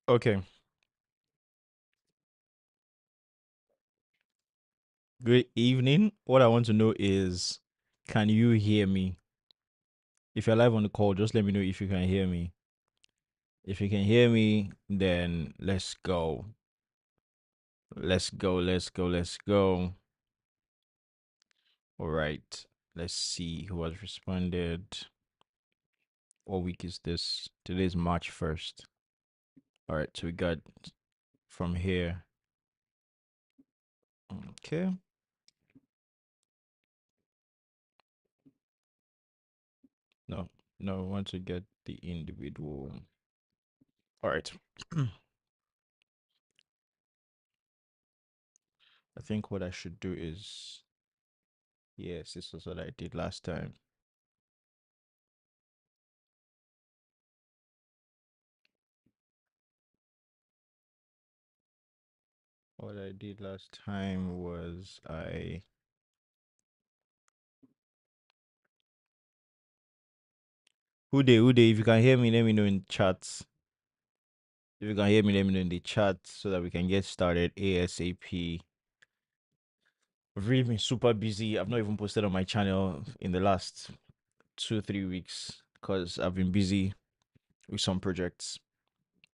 Okay. Good evening. What I want to know is, can you hear me? If you're live on the call, just let me know if you can hear me. If you can hear me, then let's go. Let's go. Let's go. Let's go. All right. Let's see who has responded. What week is this? Today's March 1st. All right. So we got from here. Okay. No, no, I want to get the individual. All right. I think what I should do is, yes, this was what I did last time. What I did last time was who dey, if you can hear me, let me know in chats. If you can hear me, let me know in the chat so that we can get started ASAP. I've really been super busy. I've not even posted on my channel in the last 2-3 weeks because I've been busy with some projects.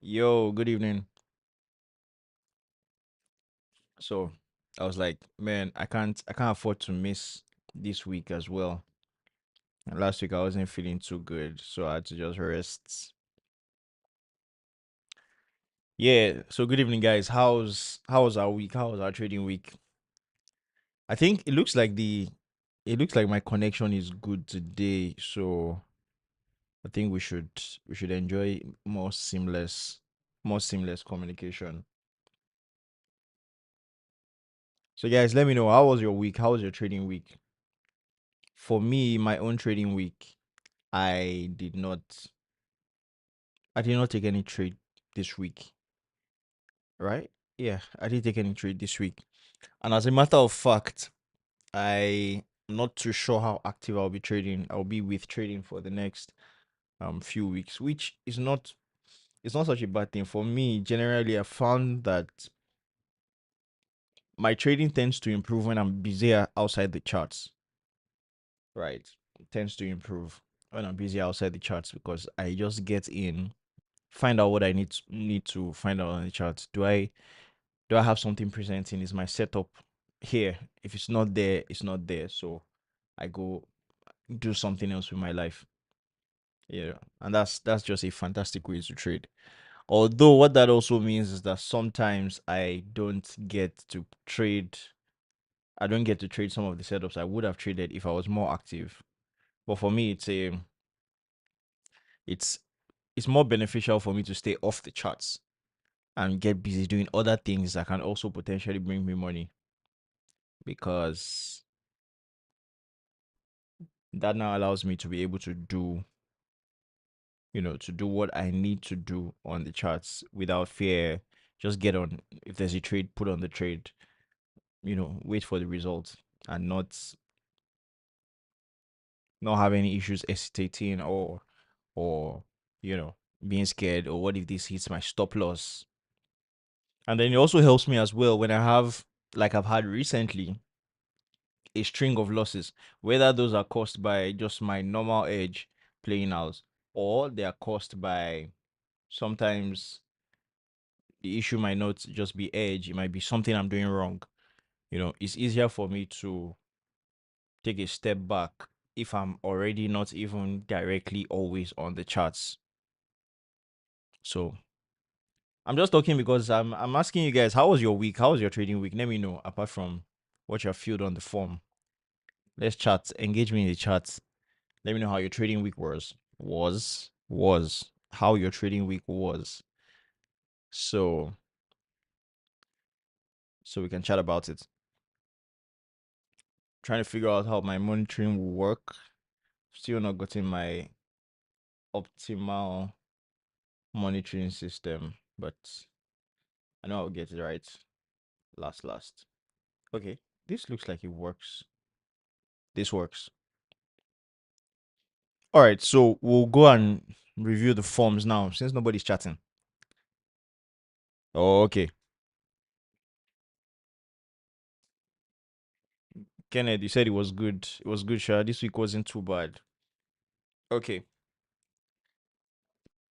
Yo, good evening. So I was like, man, I can't afford to miss this week as well. And last week I wasn't feeling too good, so I had to just rest. Yeah, so good evening guys. How's our week? How was our trading week? I think it looks like my connection is good today, so I think we should enjoy more seamless communication. So guys, let me know, how was your week? How was your trading week? For me, my own trading week, I did not I did not take any trade this week, right? Yeah, I didn't take any trade this week. And as a matter of fact, I'm not too sure how active I'll be trading. I'll be with trading for the next few weeks, which is not it's not such a bad thing for me. Generally, I found that my trading tends to improve when I'm busier outside the charts. Right, it tends to improve when I'm busy outside the charts because I just get in, find out what I need to find out on the charts. Do I have something presenting? Is my setup here? If it's not there, it's not there. So I go do something else with my life. Yeah, and that's just a fantastic way to trade. Although what that also means is that sometimes I don't get to trade some of the setups I would have traded if I was more active. But for me, it's it's more beneficial for me to stay off the charts and get busy doing other things that can also potentially bring me money, because that now allows me to be able to do what I need to do on the charts without fear. Just get on. If there's a trade, put on the trade, wait for the results, and not have any issues hesitating or you know being scared, or what if this hits my stop loss. And then it also helps me as well when I have, like I've had recently, a string of losses, whether those are caused by just my normal edge playing out, or they are caused by, sometimes the issue might not just be edge, it might be something I'm doing wrong. It's easier for me to take a step back if I'm already not even directly always on the charts. So I'm just talking because I'm asking you guys, how was your week? How was your trading week? Let me know, apart from what you have filled on the form. Let's chat. Engage me in the chat. Let me know how your trading week was how your trading week was. So we can chat about it. Trying to figure out how my monitoring will work. Still not gotten my optimal monitoring system, but I know I'll get it right. Last. Okay, this looks like it works. This works. All right, so we'll go and review the forms now since nobody's chatting. Oh, okay. Kenneth, you said it was good. It was good, Sha. This week wasn't too bad. Okay.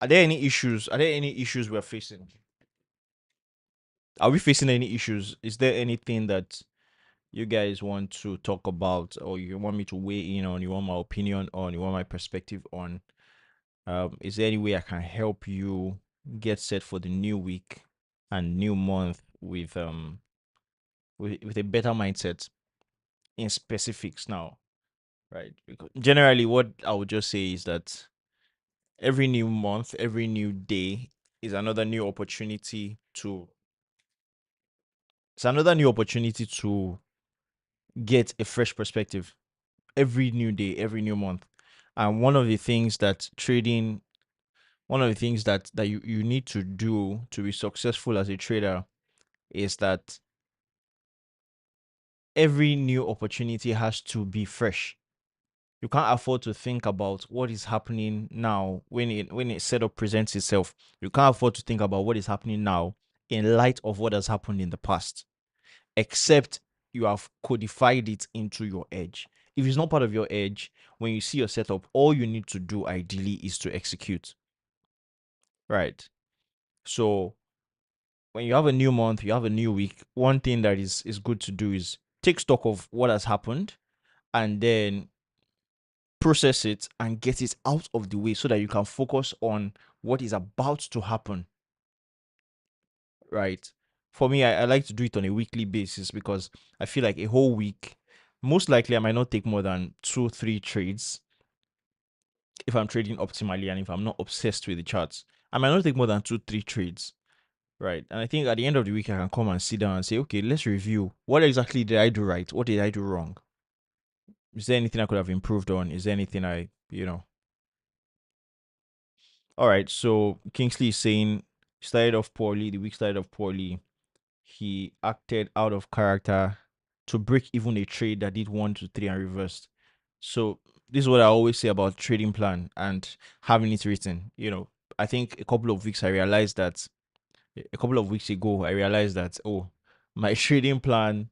Are there any issues? Are there any issues we're facing? Are we facing any issues? Is there anything that you guys want to talk about, or you want me to weigh in on, you want my opinion on, you want my perspective on? Is there any way I can help you get set for the new week and new month with a better mindset in specifics now, right? Because generally what I would just say is that every new month, every new day is another new opportunity to it's another new opportunity to get a fresh perspective every new day, every new month. And one of the things that trading, one of the things that you need to do to be successful as a trader is that every new opportunity has to be fresh. You can't afford to think about what is happening now when a setup presents itself. You can't afford to think about what is happening now in light of what has happened in the past, except you have codified it into your edge. If it's not part of your edge, when you see your setup, all you need to do ideally is to execute. Right. So when you have a new month, you have a new week, one thing that is good to do is take stock of what has happened and then process it and get it out of the way so that you can focus on what is about to happen. Right. For me, I like to do it on a weekly basis because I feel like a whole week, most likely I might not take more than 2, 3 trades if I'm trading optimally and if I'm not obsessed with the charts. I might not take more than 2, 3 trades. Right. And I think at the end of the week, I can come and sit down and say, okay, let's review. What exactly did I do right? What did I do wrong? Is there anything I could have improved on? Is there anything All right. So Kingsley is saying, started off poorly. The week started off poorly. He acted out of character to break even a trade that did 1 to 3 and reversed. So this is what I always say about trading plan and having it written. I think a couple of weeks ago, I realized that, oh, my trading plan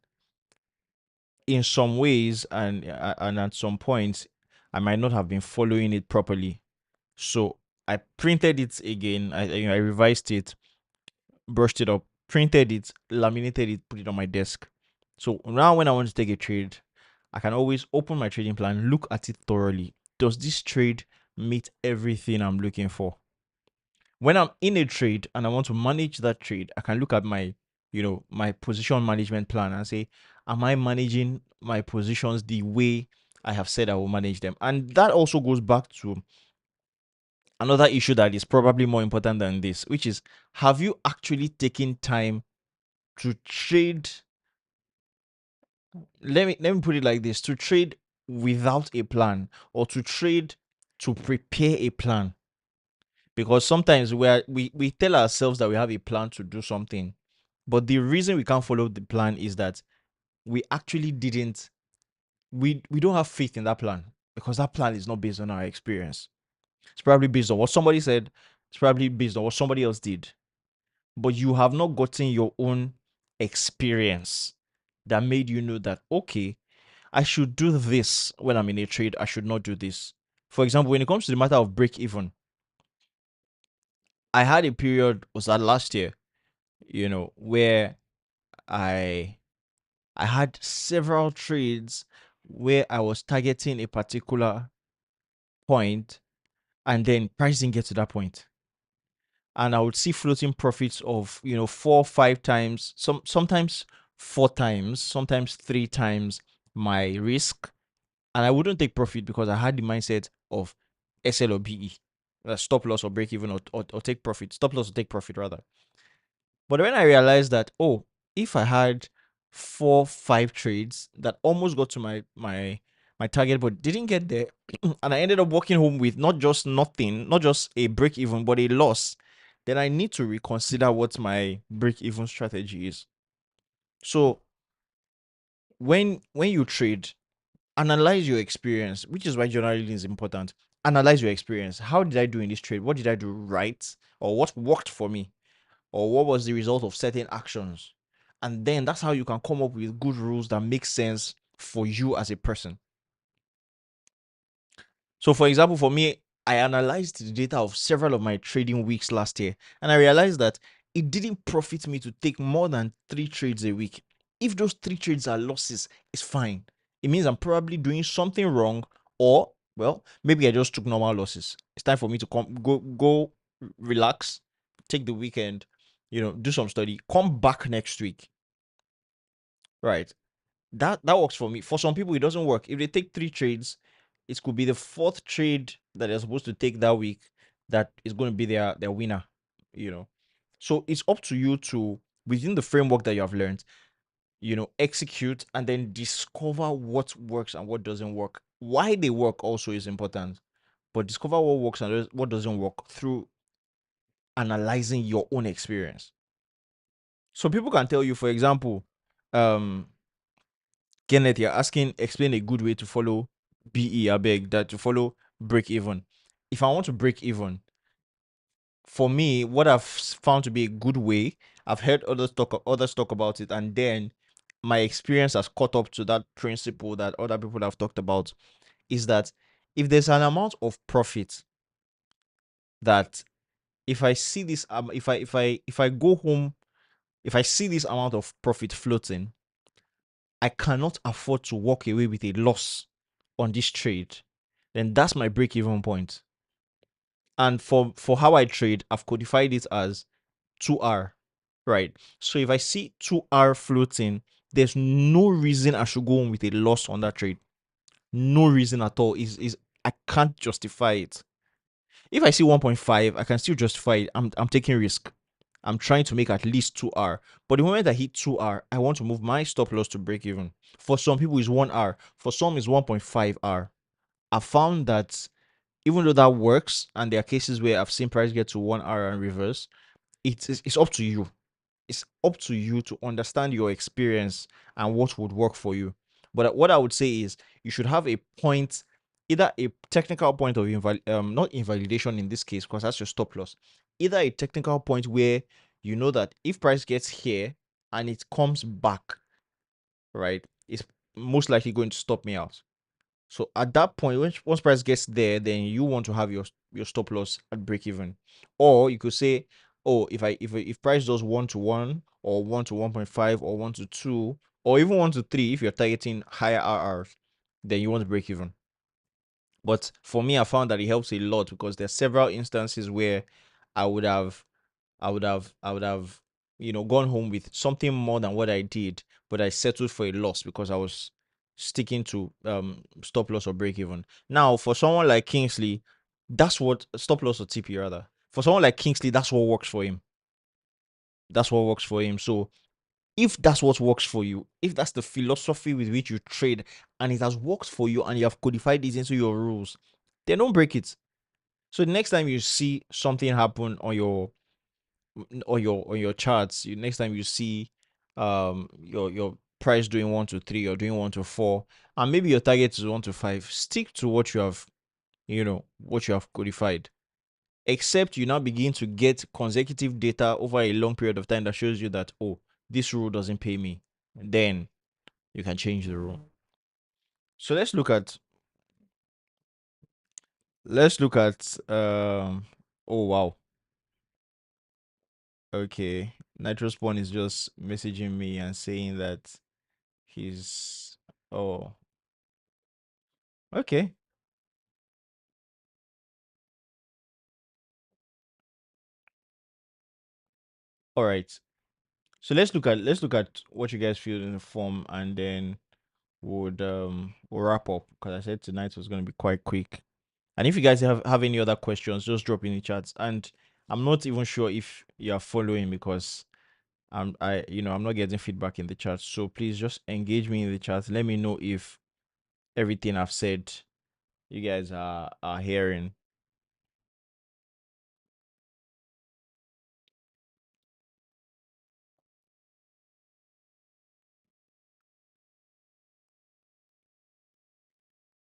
in some ways and at some points I might not have been following it properly. So I printed it again. I revised it, brushed it up, printed it, laminated it, put it on my desk. So now when I want to take a trade, I can always open my trading plan, look at it thoroughly. Does this trade meet everything I'm looking for? When I'm in a trade and I want to manage that trade, I can look at my position management plan and say, am I managing my positions the way I have said I will manage them? And that also goes back to another issue that is probably more important than this, which is, have you actually taken time to trade? Let me put it like this: to trade without a plan, or to trade to prepare a plan. Because sometimes we tell ourselves that we have a plan to do something, but the reason we can't follow the plan is that we actually didn't we don't have faith in that plan, because that plan is not based on our experience. It's probably based on what somebody said. It's probably based on what somebody else did, but you have not gotten your own experience that made you know that, okay, I should do this when I'm in a trade, I should not do this. For example, when it comes to the matter of break even, I had a period, was that last year, where I I had several trades where I was targeting a particular point and then price didn't get to that point. And I would see floating profits of 4, 5 times, sometimes 4 times, sometimes 3 times my risk. And I wouldn't take profit because I had the mindset of SL or BE, stop loss or break even, or take profit, stop loss or take profit rather. But when I realized that, oh, if I had 4, 5 trades that almost got to my target but didn't get there, and I ended up walking home with not just nothing, not just a break even, but a loss, then I need to reconsider what my break even strategy is. So when you trade, analyze your experience, which is why journaling is important. Analyze your experience. How did I do in this trade? What did I do right? Or what worked for me? or what was the result of certain actions. And then that's how you can come up with good rules that make sense for you as a person. So, for example, for me, I analyzed the data of several of my trading weeks last year, and I realized that it didn't profit me to take more than 3 trades a week. If those 3 trades are losses, it's fine. It means I'm probably doing something wrong, or well, maybe I just took normal losses. It's time for me to go relax, take the weekend, do some study, come back next week. Right. That works for me. For some people, it doesn't work. If they take 3 trades, it could be the fourth trade that they're supposed to take that week that is going to be their winner. You know, so it's up to you to, within the framework that you have learned, execute and then discover what works and what doesn't work. Why they work also is important, but discover what works and what doesn't work through analyzing your own experience. So people can tell you, for example, um Kenneth, you're asking, explain a good way to follow BE, I beg, that to follow break even. If I want to break even, for me, what I've found to be a good way, I've heard others talk about it, and then my experience has caught up to that principle that other people have talked about, is that if there's an amount of profit that if I see this, if I go home, if I see this amount of profit floating, I cannot afford to walk away with a loss on this trade, then that's my break even point. And for how I trade, I've codified it as 2R, right? So if I see 2R floating, there's no reason I should go on with a loss on that trade. No reason at all. Is I can't justify it. If I see 1.5, I can still justify it. I'm taking risk. I'm trying to make at least 2R. But the moment I hit 2R, I want to move my stop loss to break even. For some people, it's 1R. For some, it's 1.5R. I found that even though that works, and there are cases where I've seen price get to 1R and reverse, it's up to you. It's up to you to understand your experience and what would work for you. But what I would say is you should have a point, either a technical point of not invalidation in this case, because that's your stop loss. Either a technical point where you know that if price gets here and it comes back, right, it's most likely going to stop me out. So at that point, once price gets there, then you want to have your stop loss at break even, or you could say, oh, if price does 1 to 1 or 1 to 1.5 or 1 to 2 or even 1 to 3, if you're targeting higher RRs, then you want to break even. But for me, I found that it helps a lot because there are several instances where I would have I would have gone home with something more than what I did, but I settled for a loss because I was sticking to stop loss or break even. Now, for someone like Kingsley, that's what stop loss or TP rather. For someone like Kingsley, that's what works for him. That's what works for him. So if that's what works for you, if that's the philosophy with which you trade and it has worked for you and you have codified this into your rules, then don't break it. So the next time you see something happen on your charts, next time you see your price doing 1 to 3 or doing 1 to 4, and maybe your target is 1 to 5, stick to what you have codified. Except you now begin to get consecutive data over a long period of time that shows you that, oh, this rule doesn't pay me, then you can change the rule. So let's look at oh wow. Okay. Nitrospawn is just messaging me and saying that he's oh, okay. All right. So let's look at what you guys feel in the form, and then we'll wrap up because I said tonight was gonna be quite quick. And if you guys have any other questions, just drop in the chats. And I'm not even sure if you are following because I'm not getting feedback in the chat. So please just engage me in the chat. Let me know if everything I've said you guys are hearing.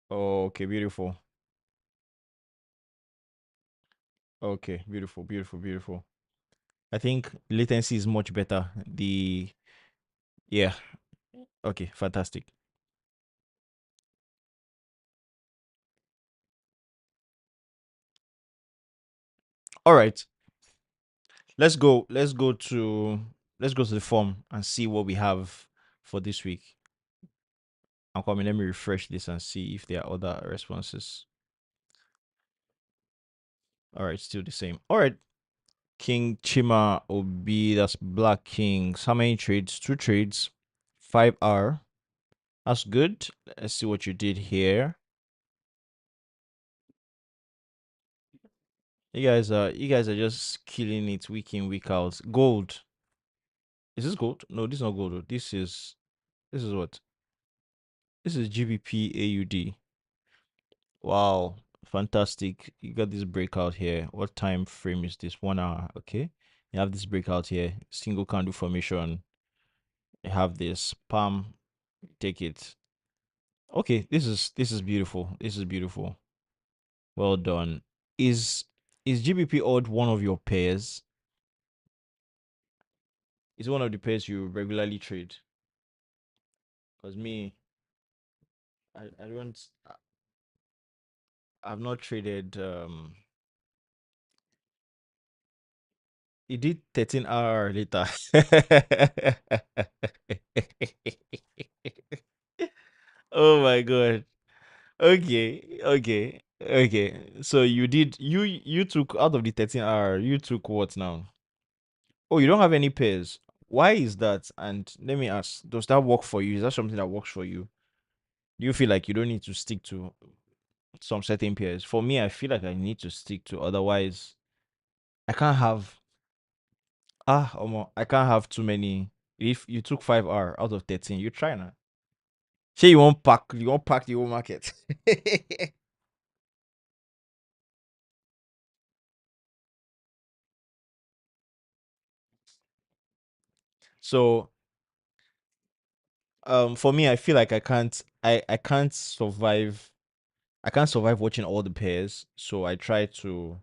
Oh, okay, beautiful. Okay, beautiful, beautiful, beautiful. I think latency is much better. The Yeah. Okay, fantastic. All right. Let's go to the form and see what we have for this week. I'm coming. Let me refresh this and see if there are other responses. All right, still the same. All right. King Chima Obi, that's Black Kings. How many trades? Two trades. 5R. That's good. Let's see what you did here. You guys are just killing it week in, week out. Gold. Is this gold? No, this is not gold. This is what? This is GBP AUD. Wow, fantastic. You got this breakout here. What time frame is this? 1 hour. Okay. You have this breakout here. Single candle formation. You have this palm. Take it. Okay, this is beautiful. This is beautiful. Well done. Is GBP odd one of your pairs? Is one of the pairs you regularly trade? Because me, I don't I've not traded it did 13 hour later. Oh my god. Okay, okay, okay. So you took out of the 13 hour, you took what now? Oh, you don't have any pairs. Why is that? And let me ask, does that work for you? Is that something that works for you? Do you feel like you don't need to stick to some certain pairs? For me, I feel like I need to stick to, otherwise I can't have I can't have too many. If you took 5 hour out of 13, you try now. Say you won't pack the whole market. So for me, I feel like I can't survive watching all the pairs. So I try to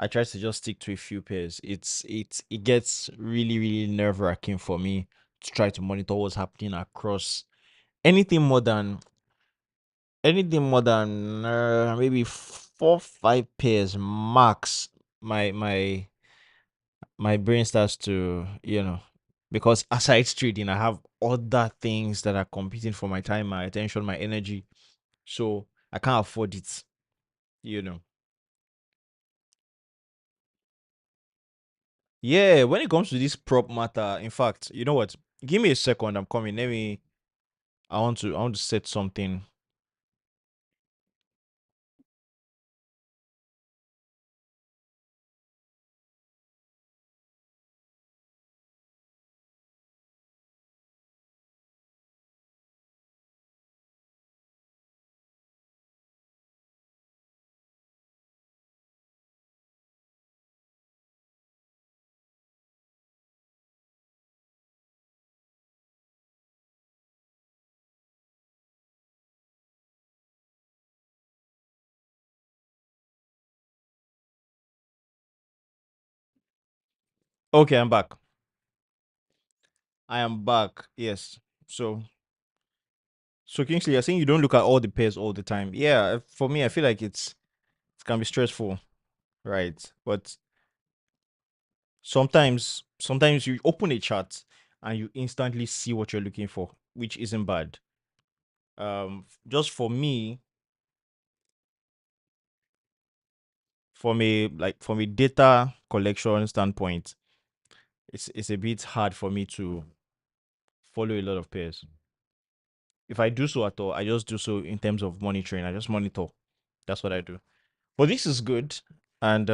just stick to a few pairs. It gets really, really nerve-wracking for me to try to monitor what's happening across anything more than maybe 4 5 pairs max. My my my brain starts to, because aside trading, I have other things that are competing for my time, my attention, my energy. So I can't afford it, you know. Yeah, when it comes to this prop matter, in fact, you know what? Give me a second, I'm coming. I want to set something. Okay, I'm back. I am back. Yes. So Kingsley, you're saying you don't look at all the pairs all the time. Yeah, for me, I feel like it can be stressful, right? But sometimes you open a chart and you instantly see what you're looking for, which isn't bad. Just for me, from a data collection standpoint, it's a bit hard for me to follow a lot of pairs. If I do so at all, I just do so in terms of monitoring. I just monitor. That's what I do. But this is good. And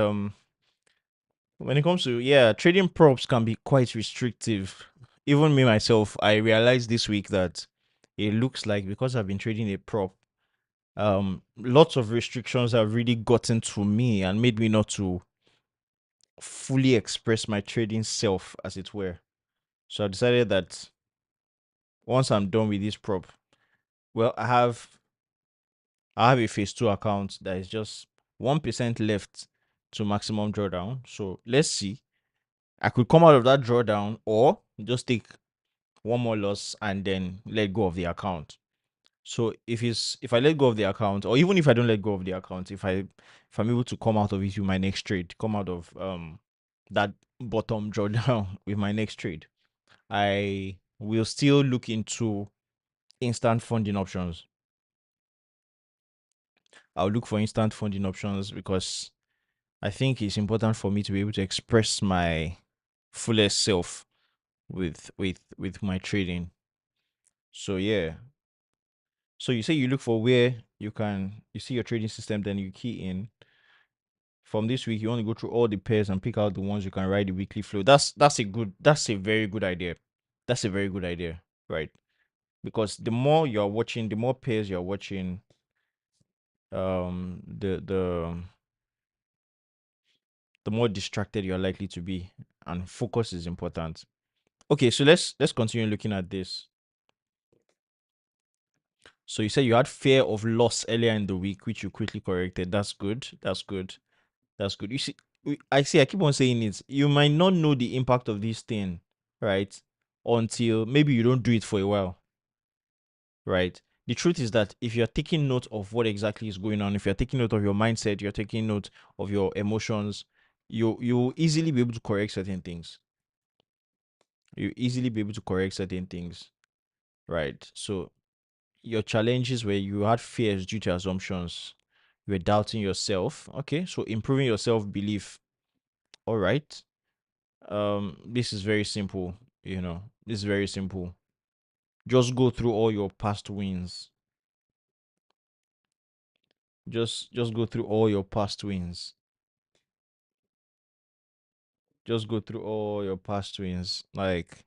when it comes to, yeah, trading props can be quite restrictive. Even me myself, I realized this week that it looks like, because I've been trading a prop, lots of restrictions have really gotten to me and made me not to fully express my trading self, as it were. So I decided that once I'm done with this prop, well, I have a phase two account that is just 1% left to maximum drawdown. So let's see. I could come out of that drawdown or just take one more loss and then let go of the account. So if I let go of the account, or even if I don't let go of the account, if I'm able to come out of it with my next trade, come out of that bottom drawdown with my next trade, I will still look into instant funding options. I'll look for instant funding options because I think it's important for me to be able to express my fullest self with my trading. So yeah. So you say you look for where you see your trading system, then you key in. From this week, you want to go through all the pairs and pick out the ones you can ride the weekly flow. That's a very good idea. That's a very good idea, right? Because the more you're watching, the more pairs you're watching, the more distracted you're likely to be, and focus is important. Okay, so let's continue looking at this. So you said you had fear of loss earlier in the week, which you quickly corrected. That's good. That's good. That's good. You see, I keep on saying it. You might not know the impact of this thing, right? Until maybe you don't do it for a while, right? The truth is that if you're taking note of what exactly is going on, if you're taking note of your mindset, you're taking note of your emotions, you'll easily be able to correct certain things. You easily be able to correct certain things, right? So your challenges where you had fears due to assumptions, you were doubting yourself. Okay, so improving your self belief. All right. This is very simple. This is very simple. Just go through all your past wins. Just go through all your past wins. Just go through all your past wins. Like,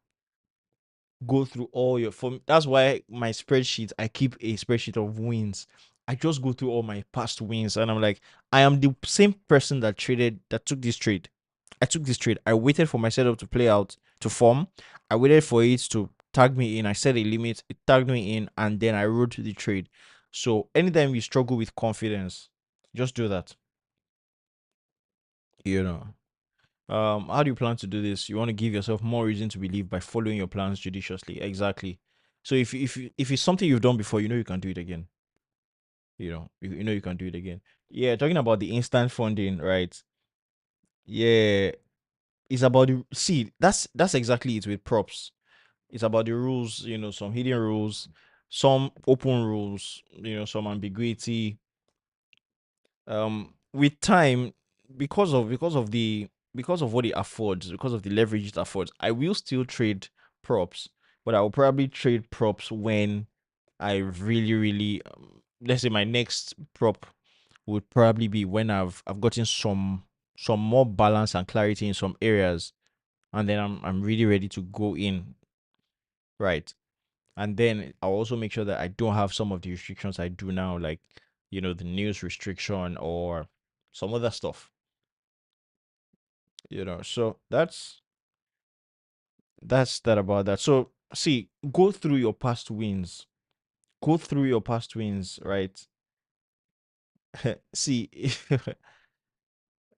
go through all your that's why my spreadsheet, I keep a spreadsheet of wins. I just go through all my past wins and I'm like, I am the same person that took this trade. I took this trade. I waited for my setup to play out, to form. I waited for it to tag me in. I set a limit, it tagged me in, and then I wrote the trade. So anytime you struggle with confidence, just do that. You know. How do you plan to do this? You want to give yourself more reason to believe by following your plans judiciously. Exactly. So if it's something you've done before, you can do it again. You can do it again. Yeah, talking about the instant funding, right? Yeah, it's about the see. That's exactly it with props. It's about the rules. Some hidden rules, some open rules. Some ambiguity. With time, because of what it affords, because of the leverage it affords, I will still trade props, but I will probably trade props when I really really let's say my next prop would probably be when I've gotten some more balance and clarity in some areas, and then I'm really ready to go in, right? And then I'll also make sure that I don't have some of the restrictions I do now, like the news restriction or some other stuff. So that's that about that. So see, go through your past wins. Go through your past wins, right? See,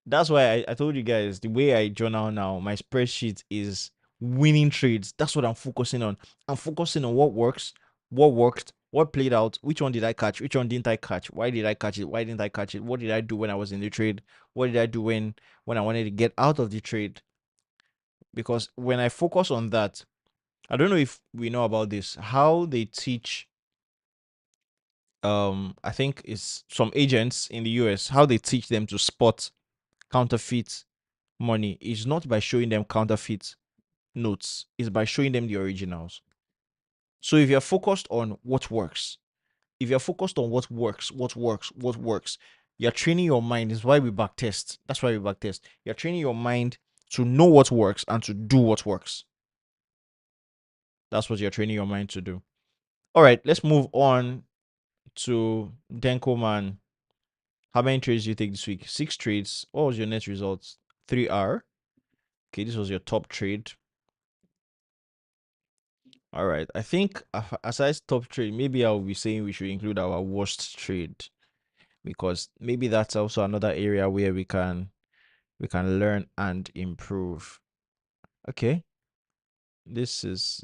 that's why I told you guys the way I journal now, my spreadsheet is winning trades. That's what I'm focusing on. I'm focusing on what works, what worked, what played out, which one did I catch, which one didn't I catch, why did I catch it, why didn't I catch it, what did I do when I was in the trade, what did I do when I wanted to get out of the trade. Because when I focus on that, I don't know if we know about this, how they teach I think it's some agents in the US, how they teach them to spot counterfeit money is not by showing them counterfeit notes, it's by showing them the originals. So if you're focused on what works, if you're focused on what works, you're training your mind. Is why we back test. That's why we back test. You're training your mind to know what works and to do what works. That's what you're training your mind to do. All right, let's move on to Denko Man. How many trades do you take this week? 6 trades. What was your net results? 3R. Okay, this was your top trade. All right. I think aside top trade, maybe I'll be saying we should include our worst trade because maybe that's also another area where we can learn and improve. Okay. This is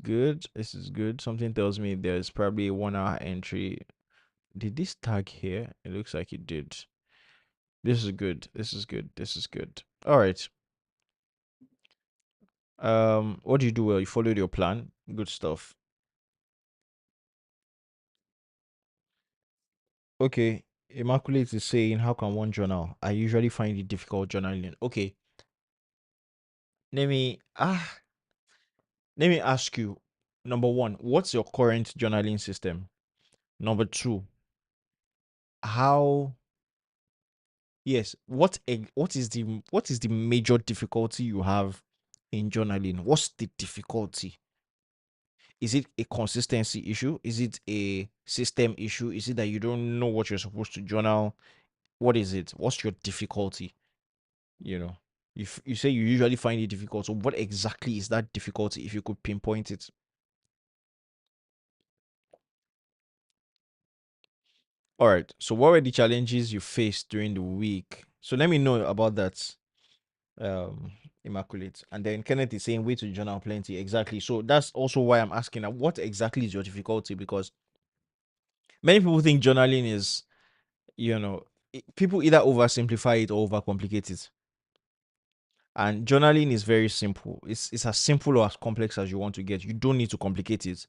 good. This is good. Something tells me there's probably a 1 hour entry. Did this tag here? It looks like it did. This is good. This is good. This is good. All right. What do you do well? You followed your plan. Good stuff. Okay. Immaculate is saying, how can one journal? I usually find it difficult journaling. Okay. Let me let me ask you. Number one, what's your current journaling system? Number two, how yes, what is the major difficulty you have in journaling? What's the difficulty? Is it a consistency issue? Is it a system issue? Is it that you don't know what you're supposed to journal? What is it? What's your difficulty? You know, if you say you usually find it difficult, so what exactly is that difficulty if you could pinpoint it? All right. So what were the challenges you faced during the week? So let me know about that. um Immaculate. And then Kenneth is saying way to journal plenty. Exactly. So that's also why I'm asking what exactly is your difficulty? Because many people think journaling is, people either oversimplify it or overcomplicate it. And journaling is very simple. It's as simple or as complex as you want to get. You don't need to complicate it.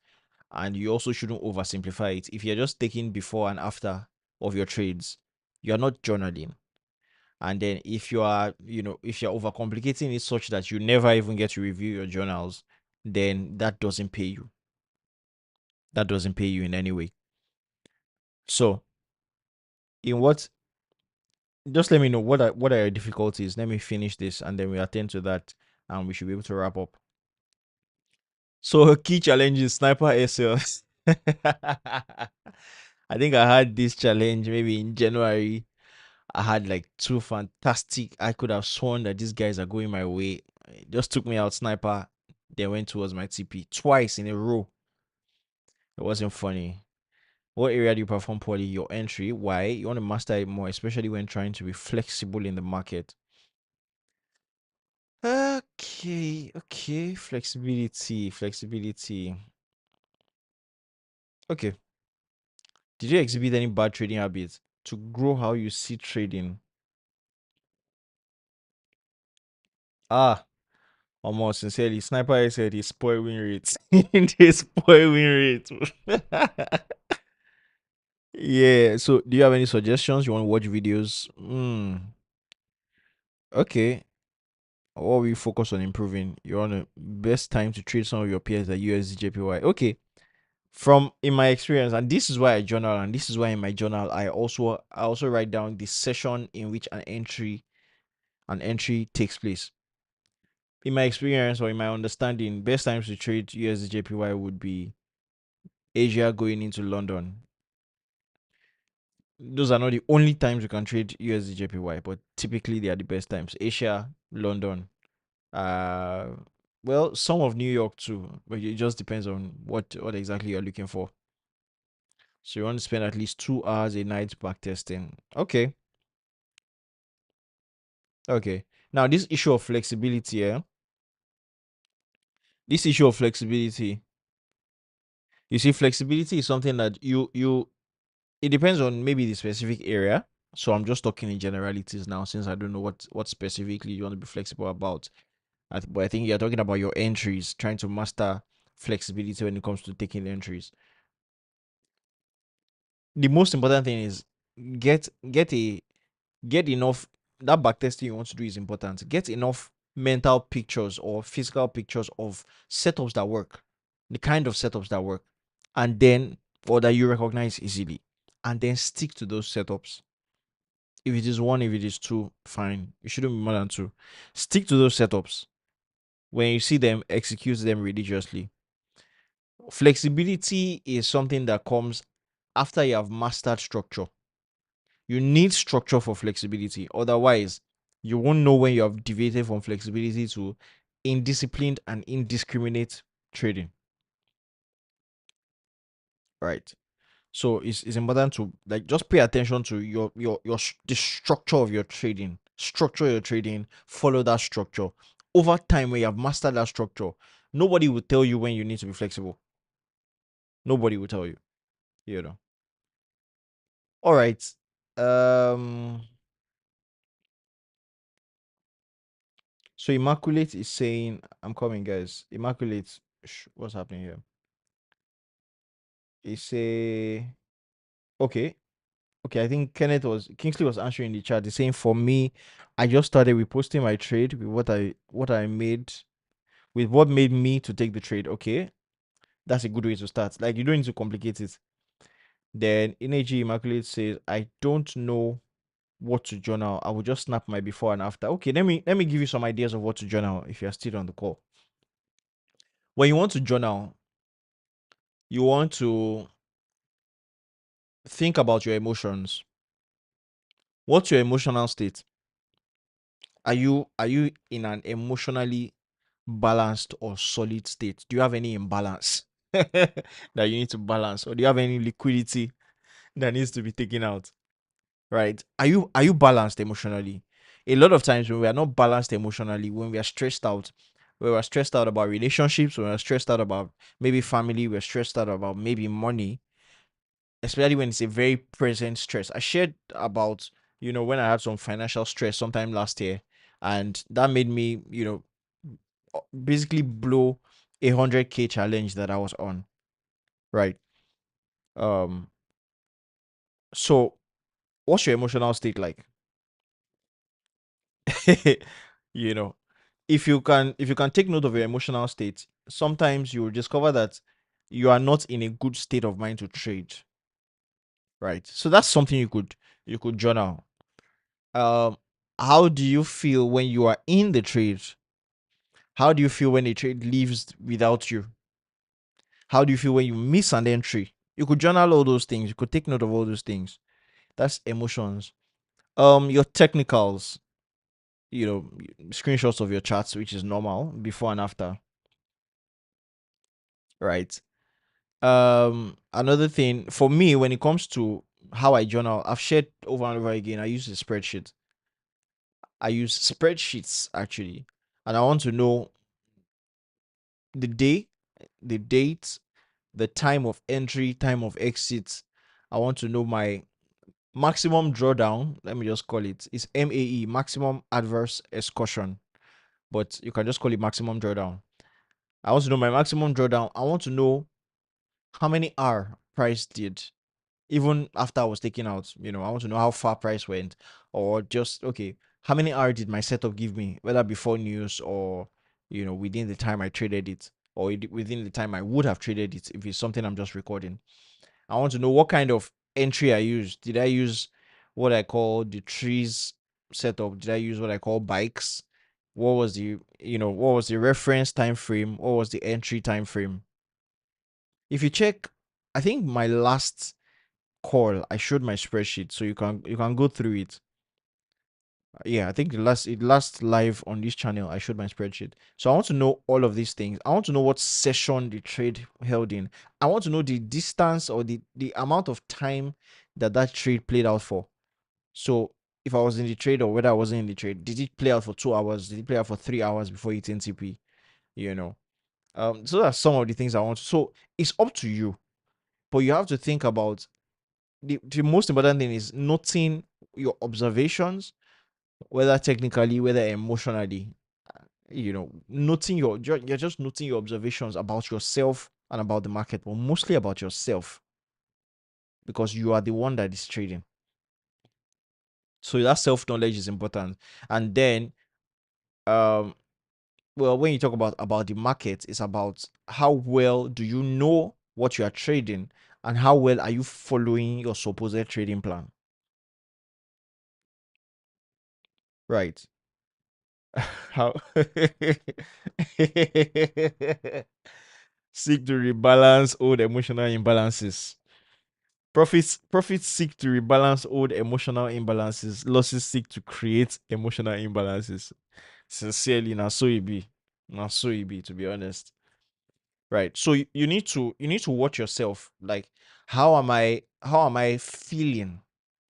And you also shouldn't oversimplify it. If you're just taking before and after of your trades, you're not journaling. And then if you are, if you're overcomplicating it such that you never even get to review your journals, then that doesn't pay you. That doesn't pay you in any way. So, in what, just let me know what are your difficulties. Let me finish this and then we attend to that and we should be able to wrap up. So, key challenges, sniper SL. I think I had this challenge maybe in January. I had like two fantastic. I could have sworn that these guys are going my way. It just took me out sniper. They went towards my TP twice in a row. It wasn't funny. What area do you perform poorly? Your entry. Why? You want to master it more, especially when trying to be flexible in the market. Okay, okay. Flexibility. Okay. Did you exhibit any bad trading habits to grow how you see trading? Ah, almost sincerely, Sniper said he spoil win rates. They spoil win rates. Yeah. So, do you have any suggestions? You want to watch videos? Okay. Or we focus on improving? You're on the best time to trade some of your peers at USDJPY. Okay. From in my experience, and this is why I journal, and this is why in my journal I also write down the session in which an entry takes place. In my experience or in my understanding, best times to trade USDJPY would be Asia going into London. Those are not the only times you can trade USDJPY, but typically they are the best times. Asia, London, uh, well, some of New York too, but it just depends on what exactly you're looking for. So you want to spend at least 2 hours a night back testing. Okay, okay. Now this issue of flexibility, yeah. This issue of flexibility. You see, flexibility is something that you it depends on maybe the specific area. So I'm just talking in generalities now, since I don't know what specifically you want to be flexible about. But I think you're talking about your entries, trying to master flexibility when it comes to taking entries. The most important thing is get get a get enough. That backtesting you want to do is important. Get enough mental pictures or physical pictures of setups that work, the kind of setups that work, and then or that you recognize easily, and then stick to those setups. If it is one, if it is two, fine. It shouldn't be more than two. Stick to those setups. When you see them, execute them religiously. Flexibility is something that comes after you have mastered structure. You need structure for flexibility. Otherwise, you won't know when you have deviated from flexibility to indisciplined and indiscriminate trading. Right. So it's important to like just pay attention to the structure of your trading. Structure your trading, follow that structure. over time, when you have mastered that structure, nobody will tell you when you need to be flexible. Nobody will tell you, you know. All right. Um, so Immaculate is saying, I'm coming, guys. Immaculate, what's happening here? He say, okay, okay. I think Kingsley was answering in the chat. He's saying, for me, I just started reposting my trade with what I made, with what made me to take the trade. Okay, that's a good way to start. Like, you don't need to complicate it. Then Energy Immaculate says, I don't know what to journal. I will just snap my before and after. Okay, let me give you some ideas of what to journal if you're still on the call. When you want to journal, you want to think about your emotions. What's your emotional state? Are you in an emotionally balanced or solid state? Do you have any imbalance that you need to balance, or do you have any liquidity that needs to be taken out? Right? Are you balanced emotionally? A lot of times when we are not balanced emotionally, when we are stressed out, when we're stressed out about relationships, when we're stressed out about maybe family, we're stressed out about maybe money, especially when it's a very present stress. I shared about, when I had some financial stress sometime last year, and that made me, basically blow 100K challenge that I was on. Right. Um, so what's your emotional state like? you know, if you can take note of your emotional state, sometimes you will discover that you are not in a good state of mind to trade. Right. So that's something you could journal. Um, how do you feel when you are in the trade? How do you feel when the trade leaves without you? How do you feel when you miss an entry? You could journal all those things. You could take note of all those things. That's emotions. Your technicals, screenshots of your charts, which is normal, before and after, right? Another thing for me when it comes to how I journal, I've shared over and over again. I use a spreadsheet. I use spreadsheets actually, and I want to know the day, the date, the time of entry, time of exit. I want to know my maximum drawdown. Let me just call it. It's MAE, maximum adverse excursion, but you can just call it maximum drawdown. I want to know my maximum drawdown. I want to know how many R price did, even after I was taken out. I want to know how far price went, or just, okay, how many R did my setup give me, whether before news or within the time I traded it, or within the time I would have traded it if it's something I'm just recording. I want to know what kind of entry I used. Did I use what I call the trees setup? Did I use what I call bikes? What was the reference time frame? What was the entry time frame? If you check, I think my last call, I showed my spreadsheet, so you can go through it. Yeah, I think the last live on this channel, I showed my spreadsheet. So I want to know all of these things. I want to know what session the trade held in. I want to know the distance, or the amount of time that trade played out for. So if I was in the trade or whether I wasn't in the trade, did it play out for 2 hours? Did it play out for 3 hours before hitting TP? You know. So that's some of the things I want. So it's up to you, but you have to think about the most important thing is noting your observations, whether technically, whether emotionally. Noting you're just noting your observations about yourself and about the market, but mostly about yourself, because you are the one that is trading. So that self knowledge is important. And then, um, well, when you talk about the market, it's about how well do you know what you are trading, and how well are you following your supposed trading plan, right? How seek to rebalance old emotional imbalances. Profits seek to rebalance old emotional imbalances. Losses seek to create emotional imbalances. Sincerely, now so it be. Now so it be, to be honest. Right. So you need to watch yourself. Like, how am I feeling?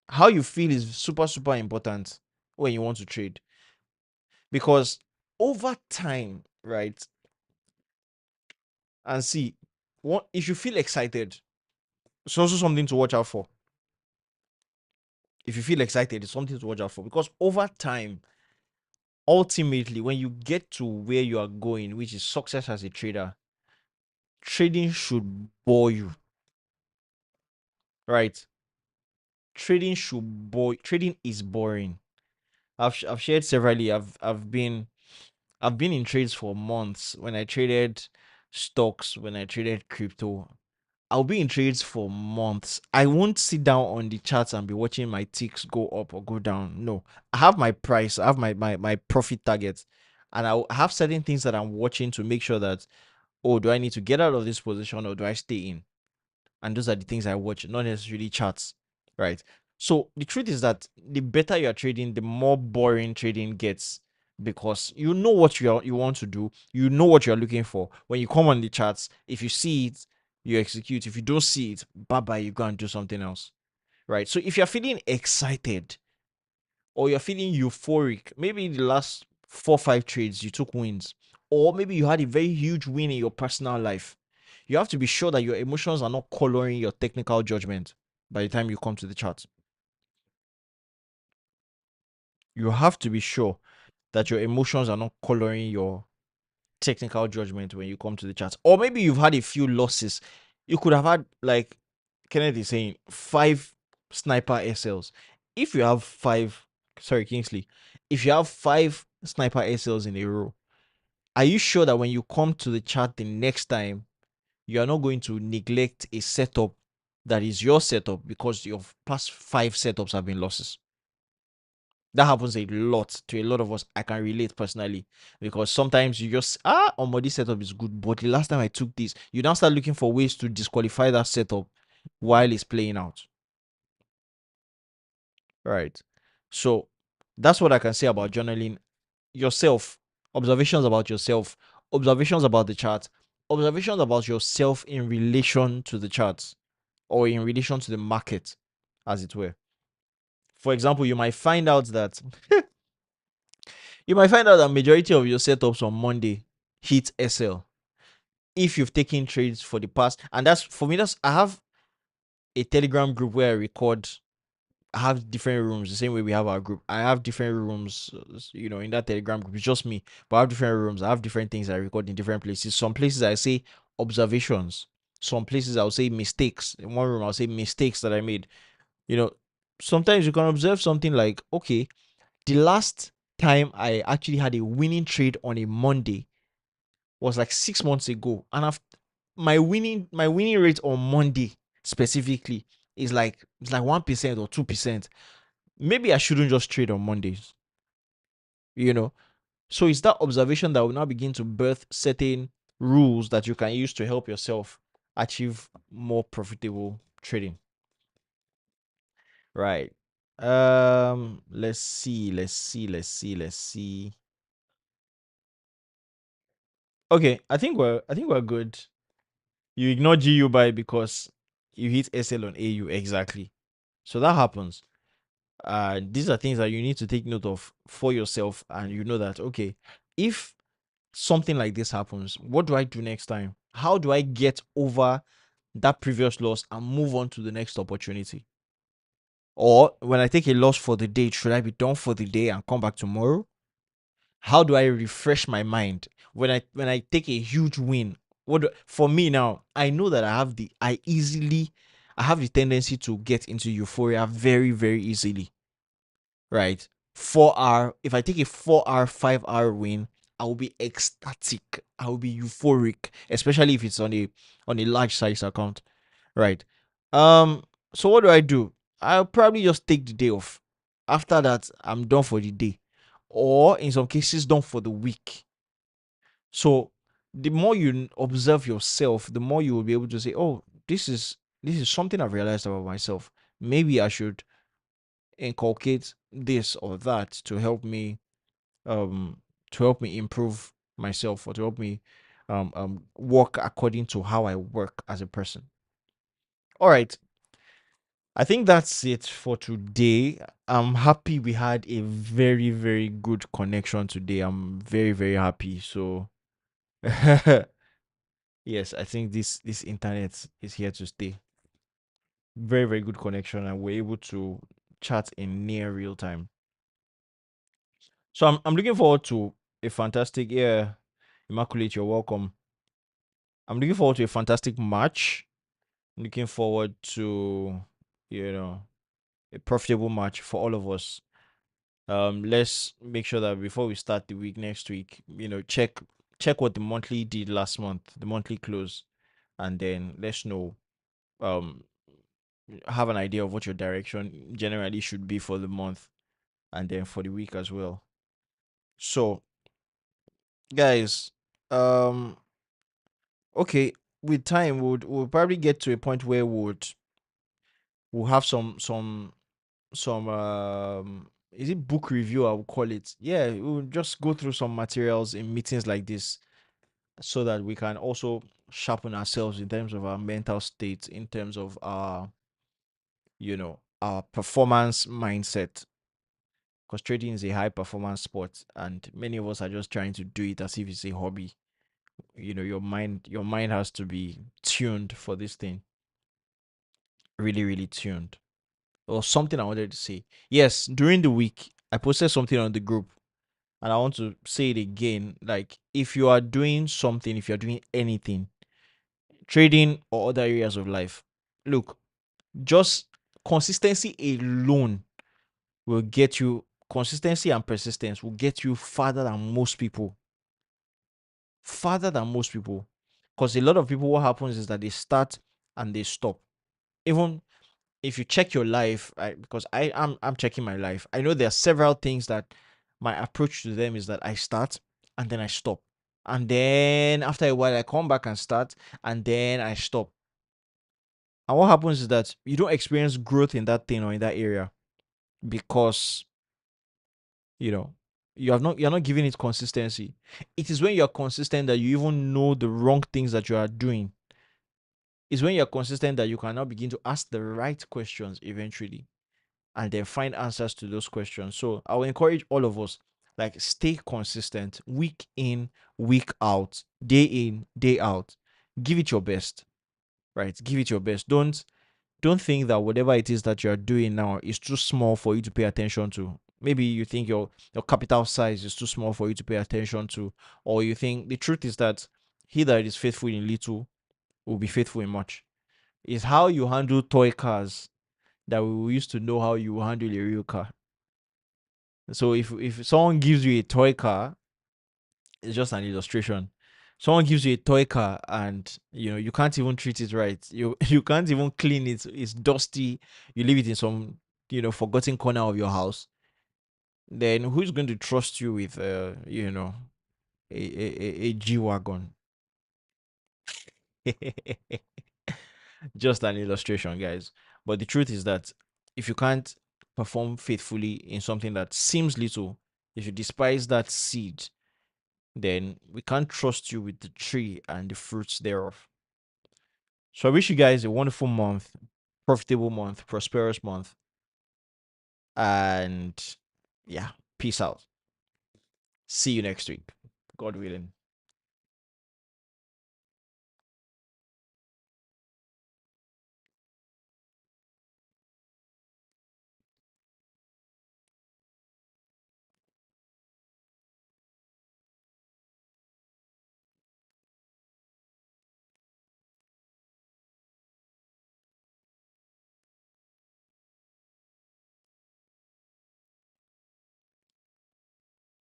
How you feel is super, super important when you want to trade. Because over time, right? And see, what if you feel excited, it's also something to watch out for. If you feel excited, it's something to watch out for, because over time, ultimately, when you get to where you are going, which is success as a trader, trading should bore you, right? Trading is boring. I've shared severally. I've been in trades for months. When I traded stocks, when I traded crypto, I'll be in trades for months. I won't sit down on the charts and be watching my ticks go up or go down. No, I have my price, I have my profit targets, and I have certain things that I'm watching to make sure that, oh, do I need to get out of this position or do I stay in? And those are the things I watch, not necessarily charts, right? So the truth is that the better you are trading, the more boring trading gets, because you know what you want to do, you know what you are looking for. When you come on the charts, if you see it, you execute. If you don't see it, bye bye, you go and do something else, right? So if you're feeling excited or you're feeling euphoric, maybe in the last 4 5 trades you took wins, or maybe you had a very huge win in your personal life, you have to be sure that your emotions are not coloring your technical judgment by the time you come to the chart. You have to be sure that your emotions are not coloring your technical judgment when you come to the chart. Or maybe you've had a few losses. You could have had, like Kenneth is saying, 5 sniper SLs. If you have five, sorry, Kingsley, if you have 5 sniper SLs in a row, are you sure that when you come to the chart the next time, you are not going to neglect a setup that is your setup because your past 5 setups have been losses? That happens a lot to a lot of us. I can relate personally, because sometimes you just, this setup is good, but the last time I took this, you now start looking for ways to disqualify that setup while it's playing out. Right. So that's what I can say about journaling yourself, observations about yourself, observations about the chart, observations about yourself in relation to the charts or in relation to the market, as it were. For example, you might find out that majority of your setups on Monday hit SL if you've taken trades for the past. And that's for me. That's I have a Telegram group where I record. I have different rooms, the same way we have our group. I have different rooms, in that Telegram group. It's just me, but I have different rooms. I have different things I record in different places. Some places I say observations. Some places I'll say mistakes. In one room, I'll say mistakes that I made. You know, sometimes you can observe something like, okay, the last time I actually had a winning trade on a Monday was like 6 months ago, and I've my winning rate on Monday specifically is like 1% or 2%. Maybe I shouldn't just trade on Mondays, you know. So it's that observation that will now begin to birth certain rules that you can use to help yourself achieve more profitable trading. Right. Let's see. Okay, I think we're good. You ignore GU by because you hit SL on AU exactly. So that happens. These are things that you need to take note of for yourself, and you know that, okay, if something like this happens, what do I do next time? How do I get over that previous loss and move on to the next opportunity? Or when I take a loss for the day, should I be done for the day and come back tomorrow? How do I refresh my mind when I take a huge win? For me now, I know that I have the tendency to get into euphoria very, very easily, right? 4 hour, if I take a 4 hour, 5 hour win, I will be ecstatic. I will be euphoric, especially if it's on a large size account, right? Um, so what do I do? I'll probably just take the day off. After that, I'm done for the day, or in some cases, done for the week. So the more you observe yourself, the more you will be able to say, "Oh, this is something I've realized about myself. Maybe I should inculcate this or that um to help me improve myself, or to help me work according to how I work as a person." All right. I think that's it for today. I'm happy we had a very, very good connection today. I'm very, very happy. So yes, I think this internet is here to stay. Very, very good connection, and we're able to chat in near real time. So I'm looking forward to a fantastic year. Immaculate, you're welcome. I'm looking forward to a fantastic match. I'm looking forward to, you know, a profitable match for all of us. Let's make sure that before we start the week next week, check what the monthly did last month, the monthly close, and then let's know, um have an idea of what your direction generally should be for the month and then for the week as well. So, guys, um okay, with time we'll probably get to a point where we'll have some is it book review I would call it. Yeah, we'll just go through some materials in meetings like this so that we can also sharpen ourselves in terms of our mental state, in terms of our performance mindset. Because trading is a high performance sport, and many of us are just trying to do it as if it's a hobby. Your mind has to be tuned for this thing, really, really tuned. Or something I wanted to say. Yes, during the week, I posted something on the group, and I want to say it again. Like, if you are doing something, if you're doing anything, trading or other areas of life, look, just consistency alone will get you, consistency and persistence will get you farther than most people. Farther than most people. Because a lot of people, what happens is that they start and they stop. Even if you check your life, because I'm checking my life, I know there are several things that my approach to them is that I start and then I stop. And then after a while I come back and start and then I stop. And what happens is that you don't experience growth in that thing or in that area because you know you're not giving it consistency. It is when you're consistent that you even know the wrong things that you are doing. It's when you're consistent that you can now begin to ask the right questions eventually and then find answers to those questions. So I will encourage all of us, like, stay consistent week in, week out, day in, day out. Give it your best, right? Give it your best. Don't think that whatever it is that you're doing now is too small for you to pay attention to. Maybe you think your capital size is too small for you to pay attention to, or you think the truth is that he that is faithful in little will be faithful in much. It's how you handle toy cars that we used to know how you handle a real car. So if someone gives you a toy car, it's just an illustration. Someone gives you a toy car and you can't even treat it right. You can't even clean it. It's dusty. You leave it in some forgotten corner of your house. Then who's going to trust you with a G wagon? Just an illustration, guys. But the truth is that if you can't perform faithfully in something that seems little, if you despise that seed, then we can't trust you with the tree and the fruits thereof. So I wish you guys a wonderful month, profitable month, prosperous month, and yeah, peace out. See you next week, God willing.